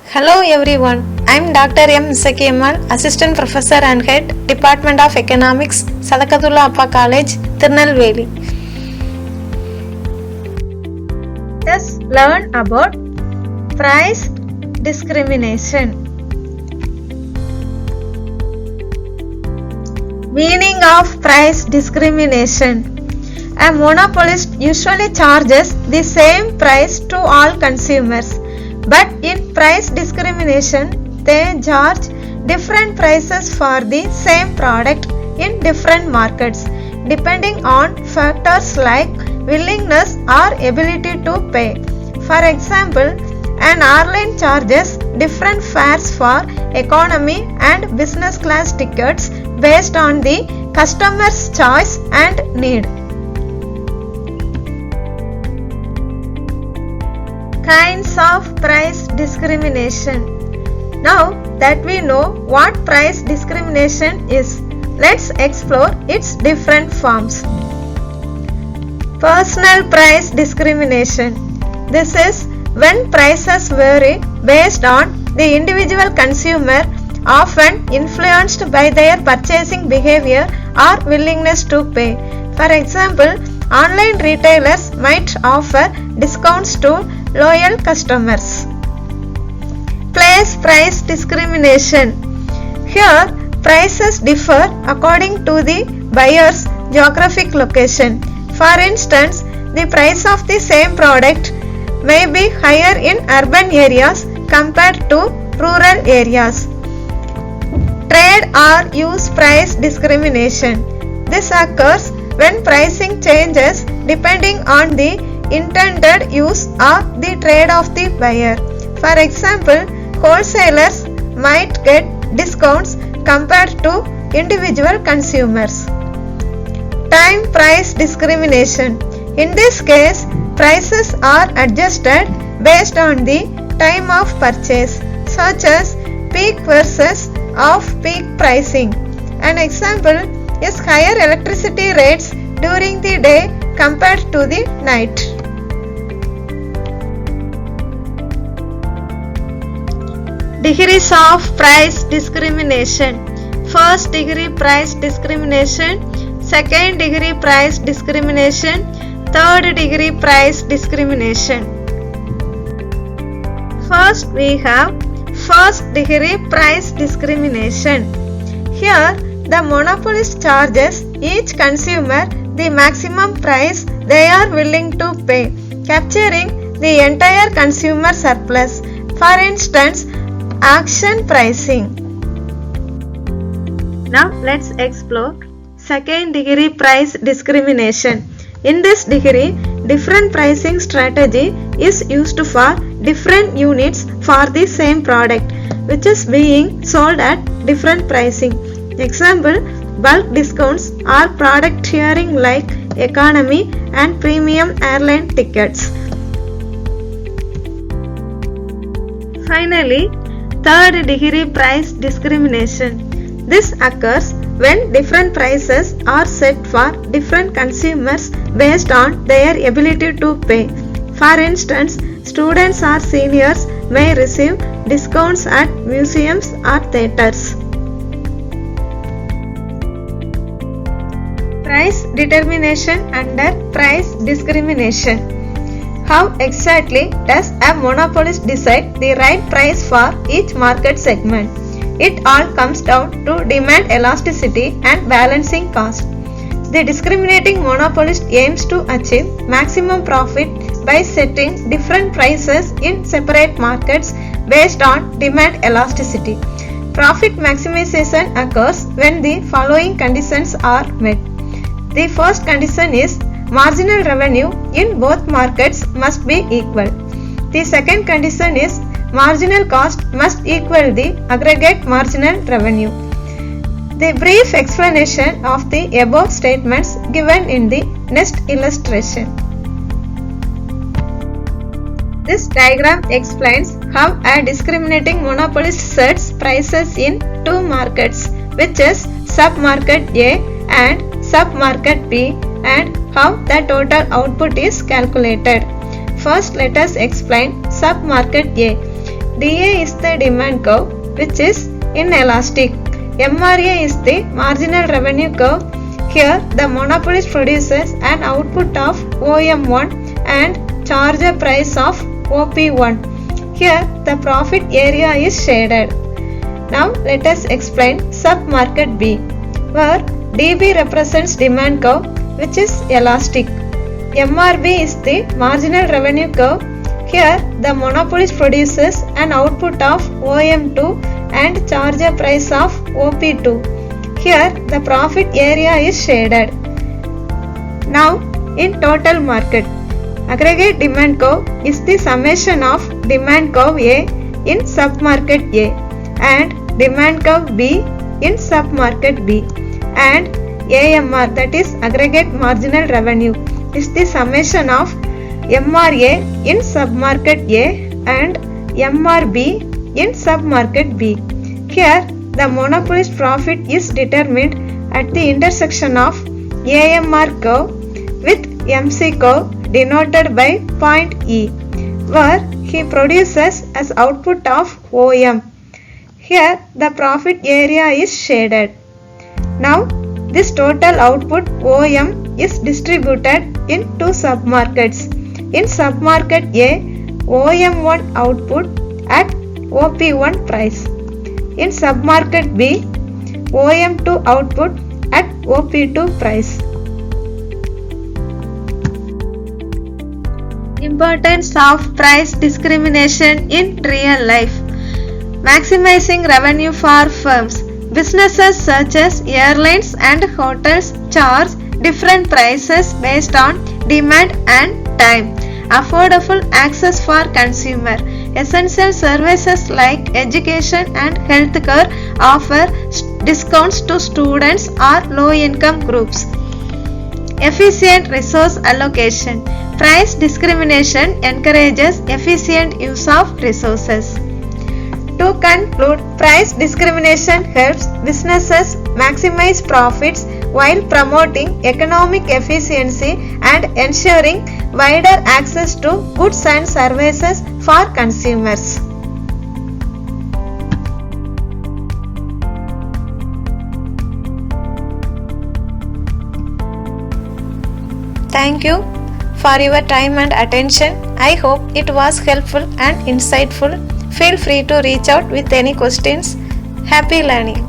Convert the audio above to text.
Hello everyone, I am Dr. M. Sakiammal, Assistant Professor and Head, Department of Economics, Sadakatullah Appa College, Tirunelveli. Let's learn about price discrimination. Meaning of price discrimination. A monopolist usually charges the same price to all consumers. But in price discrimination, they charge different prices for the same product in different markets, depending on factors like willingness or ability to pay. For example, an airline charges different fares for economy and business class tickets based on the customer's choice and need. Kinds of price discrimination. Now that we know what price discrimination is, let's explore its different forms. Personal price discrimination. This is when prices vary based on the individual consumer, often influenced by their purchasing behavior or willingness to pay. For example, online retailers might offer discounts to loyal customers. Place price discrimination. Here, prices differ according to the buyer's geographic location. For instance, the price of the same product may be higher in urban areas compared to rural areas. Trade or use price discrimination. This occurs when pricing changes depending on the intended use or the trade of the buyer. For example, wholesalers might get discounts compared to individual consumers. Time price discrimination. In this case, prices are adjusted based on the time of purchase, such as peak versus off-peak pricing. An example is higher electricity rates during the day compared to the night. Degrees of price discrimination. First degree price discrimination, second degree price discrimination, third degree price discrimination. First we have first degree price discrimination. Here the monopolist charges each consumer the maximum price they are willing to pay, capturing the entire consumer surplus. For instance, auction pricing. Now let's explore second degree price discrimination. In this degree, different pricing strategy is used for different units for the same product, which is being sold at different pricing. Example, bulk discounts or product tiering like economy and premium airline tickets. Finally, third degree price discrimination. This occurs when different prices are set for different consumers based on their ability to pay. For instance, students or seniors may receive discounts at museums or theatres. Price determination under price discrimination. How exactly does a monopolist decide the right price for each market segment? It all comes down to demand elasticity and balancing cost. The discriminating monopolist aims to achieve maximum profit by setting different prices in separate markets based on demand elasticity. Profit maximization occurs when the following conditions are met. The first condition is marginal revenue in both markets must be equal. The second condition is marginal cost must equal the aggregate marginal revenue. The brief explanation of the above statements given in the next illustration. This diagram explains how a discriminating monopolist sets prices in two markets, which is submarket A and submarket B, and how the total output is calculated. First, let us explain submarket A. DA is the demand curve, which is inelastic. MRA is the marginal revenue curve. Here the monopolist produces an output of OM1 and charge a price of OP1. Here the profit area is shaded. Now let us explain sub-market B, where DB represents demand curve, which is elastic. MRB is the marginal revenue curve. Here the monopolist produces an output of OM2 and charge a price of OP2. Here the profit area is shaded. Now in total market, aggregate demand curve is the summation of demand curve A in submarket A and demand curve B in submarket B, and AMR, that is aggregate marginal revenue, is the summation of MRA in submarket A and MRB in submarket B. Here the monopolist profit is determined at the intersection of AMR curve with MC curve denoted by point E, where he produces as output of OM. Here the profit area is shaded. Now this total output OM is distributed in two submarkets. In submarket A, OM1 output at OP1 price. In submarket B, OM2 output at OP2 price. Importance of price discrimination in real life. Maximizing revenue for firms. Businesses such as airlines and hotels charge different prices based on demand and time. Affordable access for consumer. Essential services like education and healthcare offer discounts to students or low-income groups. Efficient resource allocation. Price discrimination encourages efficient use of resources. To conclude, price discrimination helps businesses maximize profits while promoting economic efficiency and ensuring wider access to goods and services for consumers. Thank you for your time and attention. I hope it was helpful and insightful. Feel free to reach out with any questions. Happy learning.